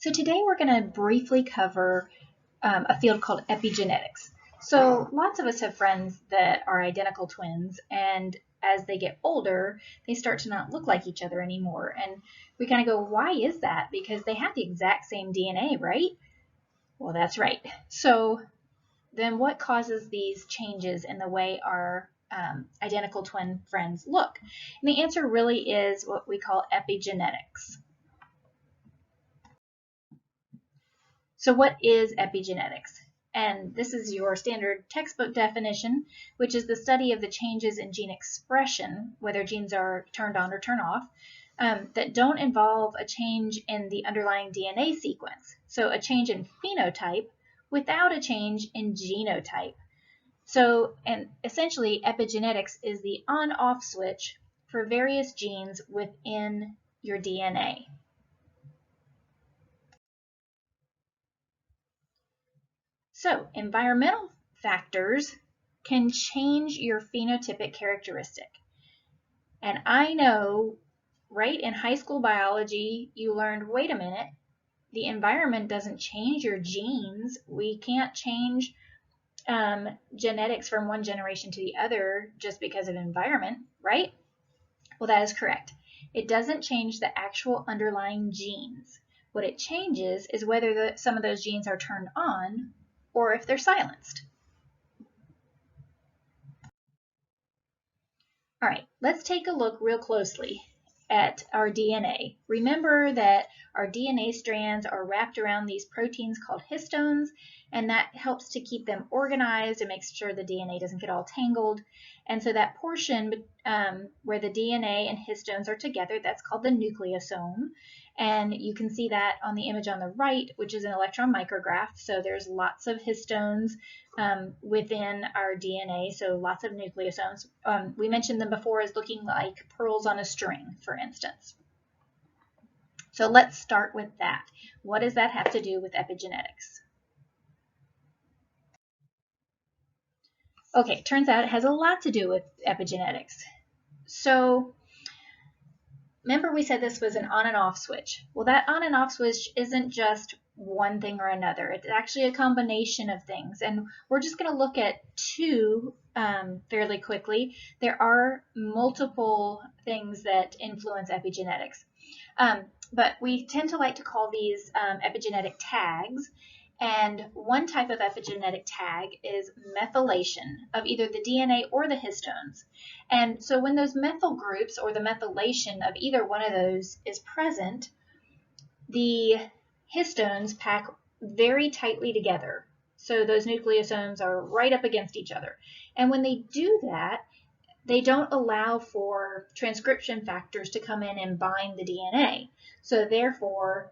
So today we're going to briefly cover a field called epigenetics. So lots of us have friends that are identical twins, and as they get older, they start to not look like each other anymore. And we kind of go, why is that? Because they have the exact same DNA, right? Well, that's right. So then what causes these changes in the way our identical twin friends look? And the answer really is what we call epigenetics. So what is epigenetics? And this is your standard textbook definition, which is the study of the changes in gene expression, whether genes are turned on or turned off, that don't involve a change in the underlying DNA sequence. So a change in phenotype without a change in genotype. So, and essentially epigenetics is the on-off switch for various genes within your DNA. So, environmental factors can change your phenotypic characteristic. And I know, right, in high school biology, you learned, wait a minute, the environment doesn't change your genes. We can't change genetics from one generation to the other just because of environment, right? Well, that is correct. It doesn't change the actual underlying genes. What it changes is whether some of those genes are turned on or if they're silenced. All right, let's take a look real closely at our DNA. Remember that our DNA strands are wrapped around these proteins called histones, and that helps to keep them organized and makes sure the DNA doesn't get all tangled. And so that portion where the DNA and histones are together, that's called the nucleosome. And you can see that on the image on the right, which is an electron micrograph. So there's lots of histones within our DNA, so lots of nucleosomes. We mentioned them before as looking like pearls on a string, for instance. So let's start with that. What does that have to do with epigenetics? Okay, turns out it has a lot to do with epigenetics. So remember we said this was an on and off switch. Well, that on and off switch isn't just one thing or another. It's actually a combination of things. And we're just going to look at two fairly quickly. There are multiple things that influence epigenetics. But we tend to like to call these epigenetic tags. And one type of epigenetic tag is methylation of either the DNA or the histones. And so when those methyl groups or the methylation of either one of those is present, the histones pack very tightly together. So those nucleosomes are right up against each other. And when they do that, they don't allow for transcription factors to come in and bind the DNA. So therefore,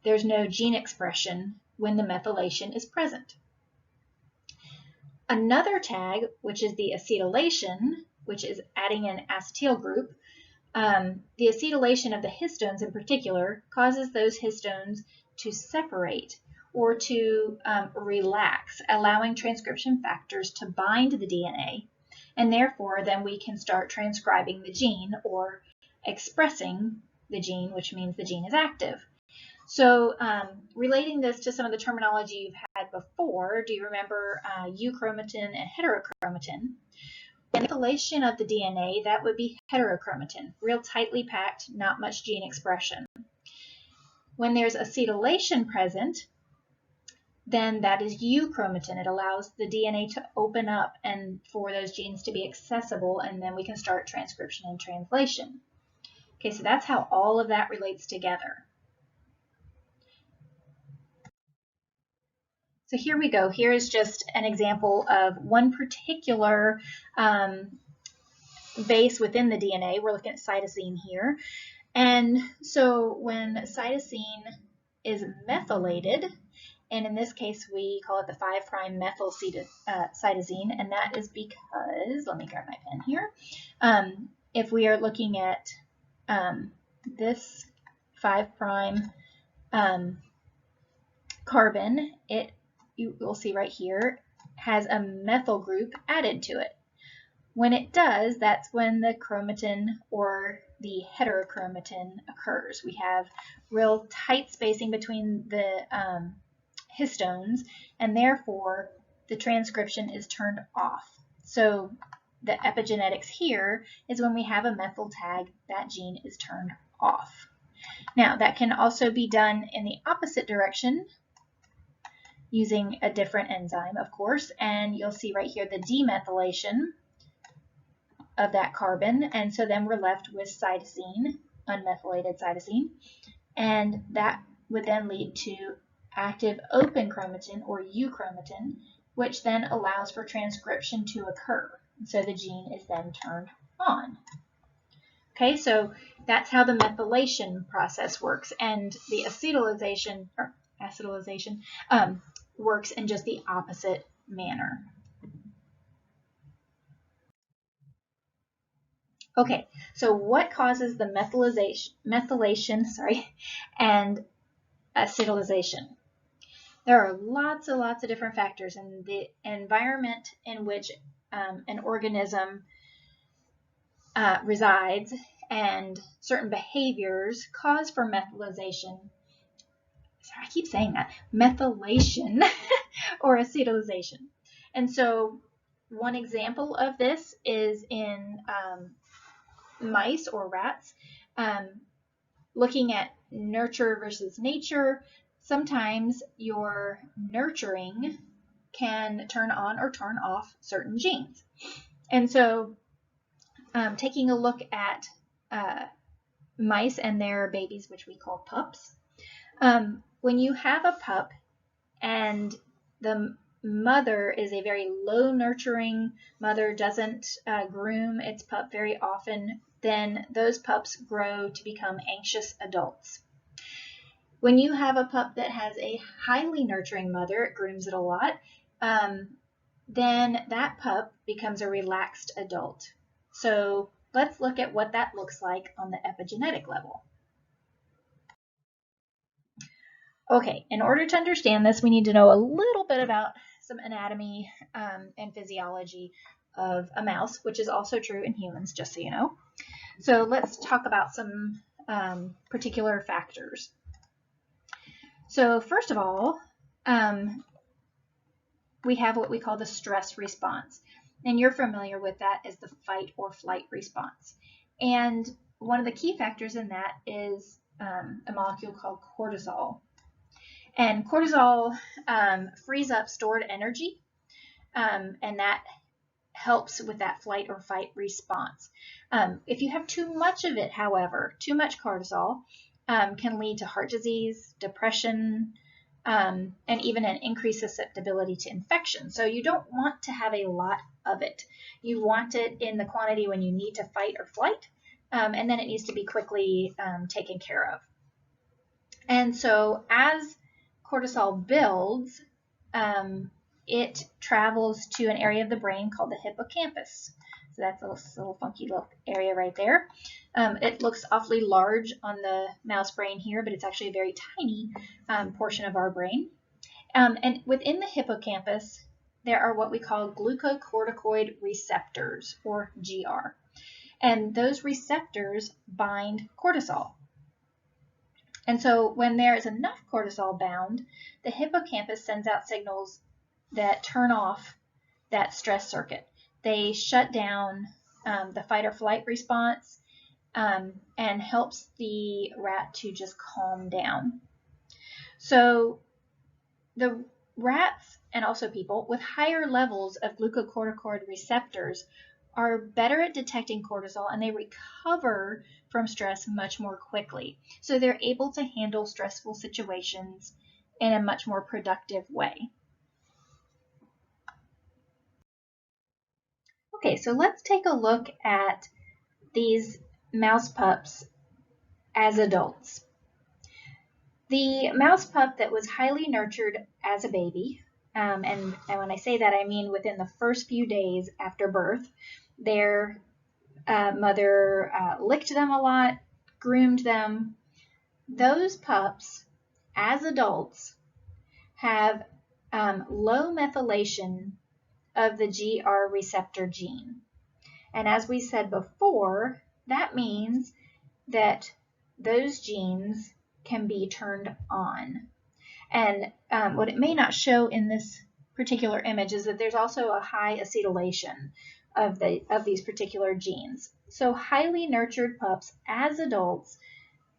there's no gene expression when the methylation is present. Another tag, which is the acetylation, which is adding an acetyl group, the acetylation of the histones in particular causes those histones to separate or to relax, allowing transcription factors to bind the DNA, and therefore then we can start transcribing the gene or expressing the gene, which means the gene is active. So relating this to some of the terminology you've had before, do you remember euchromatin and heterochromatin? And methylation of the DNA, that would be heterochromatin, real tightly packed, not much gene expression. When there's acetylation present, then that is euchromatin. It allows the DNA to open up and for those genes to be accessible, and then we can start transcription and translation. Okay, so that's how all of that relates together. So here we go. Here is just an example of one particular base within the DNA. We're looking at cytosine here. And so when cytosine is methylated, and in this case we call it the 5' methyl cytosine, and that is because, let me grab my pen here, if we are looking at this 5' carbon, you will see right here, has a methyl group added to it. When it does, that's when the chromatin or the heterochromatin occurs. We have real tight spacing between the histones, and therefore the transcription is turned off. So the epigenetics here is when we have a methyl tag, that gene is turned off. Now, that can also be done in the opposite direction using a different enzyme, of course, and you'll see right here the demethylation of that carbon, and so then we're left with cytosine, unmethylated cytosine, and that would then lead to active open chromatin, or euchromatin, which then allows for transcription to occur. So the gene is then turned on. Okay, so that's how the methylation process works, and the acetylation works in just the opposite manner. Okay, so what causes the methylation and acetylation? There are lots and lots of different factors, and the environment in which an organism resides and certain behaviors cause for methylation. Sorry, I keep saying that. Methylation or acetylation. And so one example of this is in mice or rats. Looking at nurture versus nature, sometimes your nurturing can turn on or turn off certain genes. And so taking a look at mice and their babies, which we call pups, when you have a pup and the mother is a very low nurturing mother, doesn't groom its pup very often, then those pups grow to become anxious adults. When you have a pup that has a highly nurturing mother, it grooms it a lot, then that pup becomes a relaxed adult. So let's look at what that looks like on the epigenetic level. Okay, in order to understand this, we need to know a little bit about some anatomy and physiology of a mouse, which is also true in humans, just so you know. So let's talk about some particular factors. So first of all, we have what we call the stress response. And you're familiar with that as the fight or flight response. And one of the key factors in that is a molecule called cortisol. And cortisol frees up stored energy, and that helps with that flight or fight response. If you have too much of it, however, too much cortisol can lead to heart disease, depression, and even an increased susceptibility to infection. So you don't want to have a lot of it. You want it in the quantity when you need to fight or flight, and then it needs to be quickly taken care of. And so as cortisol builds, it travels to an area of the brain called the hippocampus. So that's a little funky little area right there. It looks awfully large on the mouse brain here, but it's actually a very tiny portion of our brain. And within the hippocampus, there are what we call glucocorticoid receptors, or GR. And those receptors bind cortisol. And so when there is enough cortisol bound, the hippocampus sends out signals that turn off that stress circuit. They shut down the fight or flight response and helps the rat to just calm down. So the rats and also people with higher levels of glucocorticoid receptors are better at detecting cortisol, and they recover from stress much more quickly. So they're able to handle stressful situations in a much more productive way. Okay, so let's take a look at these mouse pups as adults. The mouse pup that was highly nurtured as a baby, and when I say that, I mean within the first few days after birth, their mother licked them a lot, groomed them. Those pups, as adults, have low methylation of the GR receptor gene. And as we said before, that means that those genes can be turned on. And what it may not show in this particular image is that there's also a high acetylation of these particular genes. So highly nurtured pups as adults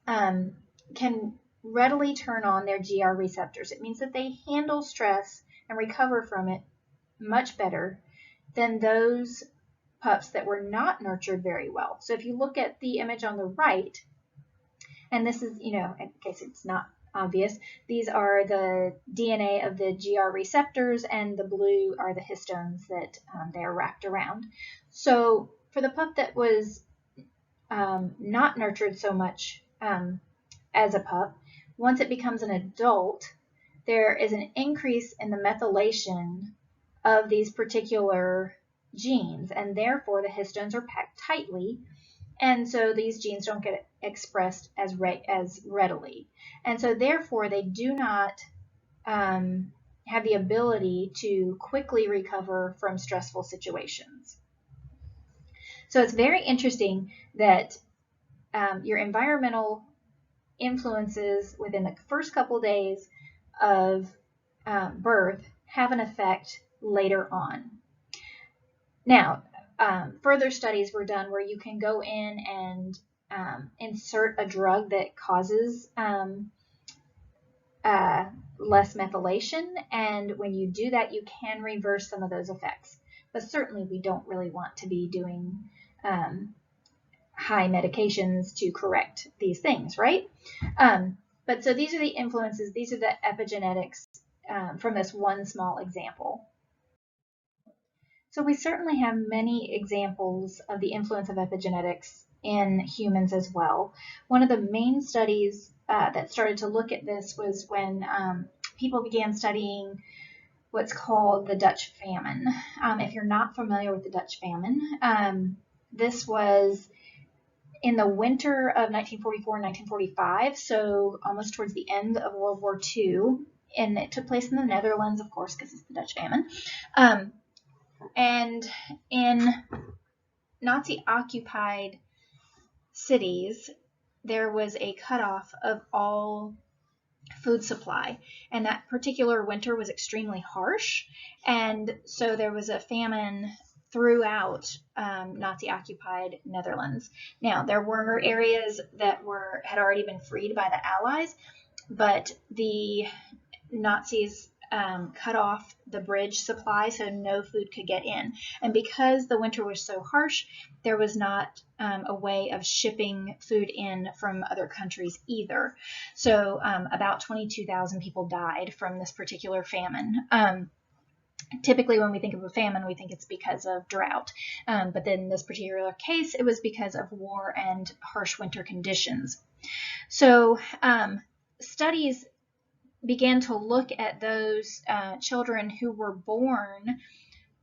can readily turn on their GR receptors. It means that they handle stress and recover from it much better than those pups that were not nurtured very well. So if you look at the image on the right, and this is, in case it's not obvious, these are the DNA of the GR receptors, and the blue are the histones that they are wrapped around. So for the pup that was not nurtured so much as a pup, once it becomes an adult, there is an increase in the methylation of these particular genes, and therefore the histones are packed tightly, and so these genes don't get expressed as readily. And so therefore they do not have the ability to quickly recover from stressful situations. So it's very interesting that your environmental influences within the first couple of days of birth have an effect later on. Now, further studies were done where you can go in and insert a drug that causes less methylation, and when you do that, you can reverse some of those effects. But certainly we don't really want to be doing high medications to correct these things, right? But so these are the influences, these are the epigenetics from this one small example. So we certainly have many examples of the influence of epigenetics in humans as well. One of the main studies that started to look at this was when people began studying what's called the Dutch famine. If you're not familiar with the Dutch famine, this was in the winter of 1944 and 1945, so almost towards the end of World War II, and it took place in the Netherlands, of course, because it's the Dutch famine. And in Nazi-occupied cities, there was a cutoff of all food supply, and that particular winter was extremely harsh, and so there was a famine throughout Nazi-occupied Netherlands. Now, there were areas that had already been freed by the Allies, but the Nazis cut off the bridge supply, so no food could get in. And because the winter was so harsh, there was not a way of shipping food in from other countries either. So about 22,000 people died from this particular famine. Typically, when we think of a famine, we think it's because of drought. But then in this particular case, it was because of war and harsh winter conditions. So studies began to look at those children who were born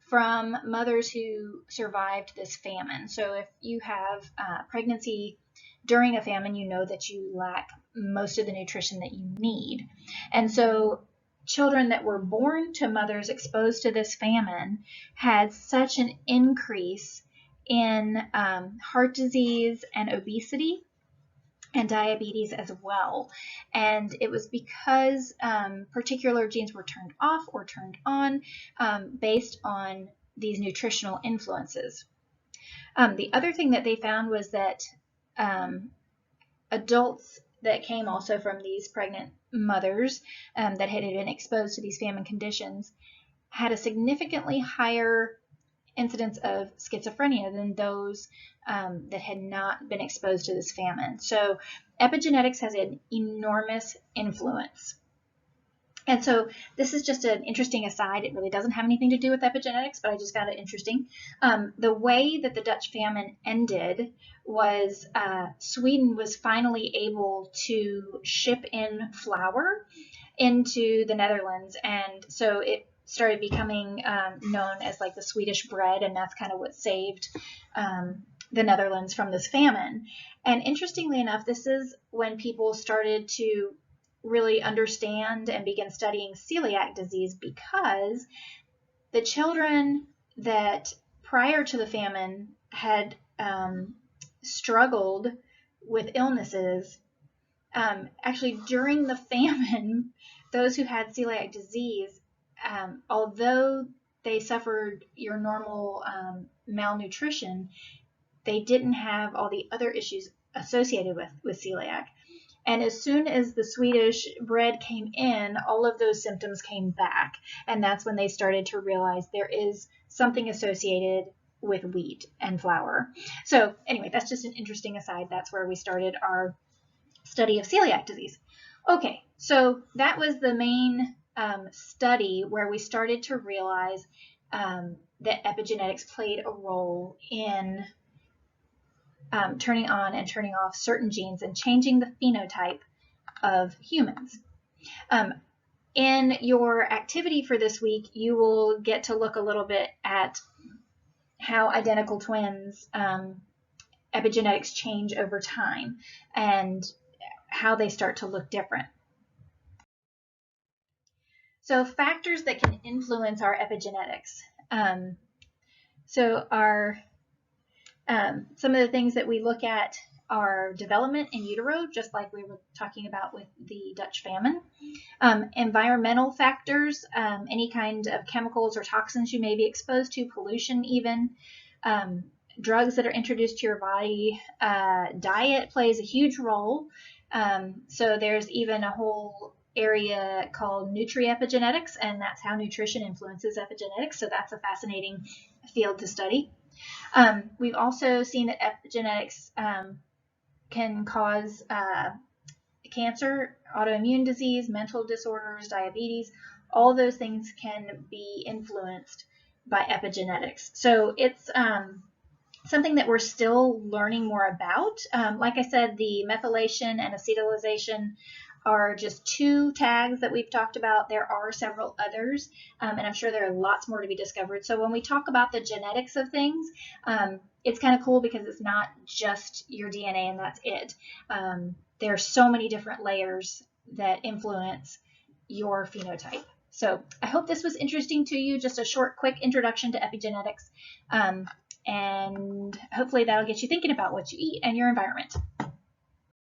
from mothers who survived this famine. So if you have pregnancy during a famine, you know that you lack most of the nutrition that you need. And so children that were born to mothers exposed to this famine had such an increase in heart disease and obesity and diabetes as well. And it was because particular genes were turned off or turned on based on these nutritional influences. The other thing that they found was that adults that came also from these pregnant mothers that had been exposed to these famine conditions had a significantly higher incidence of schizophrenia than those that had not been exposed to this famine. So epigenetics has an enormous influence. And so this is just an interesting aside. It really doesn't have anything to do with epigenetics, but I just found it interesting. The way that the Dutch famine ended was Sweden was finally able to ship in flour into the Netherlands, and so it started becoming known as like the Swedish bread, and that's kind of what saved the Netherlands from this famine. And interestingly enough, this is when people started to really understand and begin studying celiac disease, because the children that prior to the famine had struggled with illnesses, actually during the famine, those who had celiac disease, although they suffered your normal malnutrition, they didn't have all the other issues associated with celiac. And as soon as the Swedish bread came in, all of those symptoms came back. And that's when they started to realize there is something associated with wheat and flour. So anyway, that's just an interesting aside. That's where we started our study of celiac disease. Okay, so that was the main study where we started to realize that epigenetics played a role in turning on and turning off certain genes and changing the phenotype of humans. In your activity for this week, you will get to look a little bit at how identical twins epigenetics change over time and how they start to look different. So factors that can influence our epigenetics. Some of the things that we look at are development in utero, just like we were talking about with the Dutch famine. Environmental factors, any kind of chemicals or toxins you may be exposed to, pollution even, drugs that are introduced to your body. Diet plays a huge role. So there's even a whole area called nutri-epigenetics, and that's how nutrition influences epigenetics. So that's a fascinating field to study. We've also seen that epigenetics can cause cancer, autoimmune disease, mental disorders, diabetes. All those things can be influenced by epigenetics. So it's something that we're still learning more about. Like I said, the methylation and acetylation are just two tags that we've talked about. There are several others, and I'm sure there are lots more to be discovered. So when we talk about the genetics of things, it's kind of cool because it's not just your DNA and that's it. There are so many different layers that influence your phenotype. So I hope this was interesting to you, just a short, quick introduction to epigenetics, and hopefully that'll get you thinking about what you eat and your environment.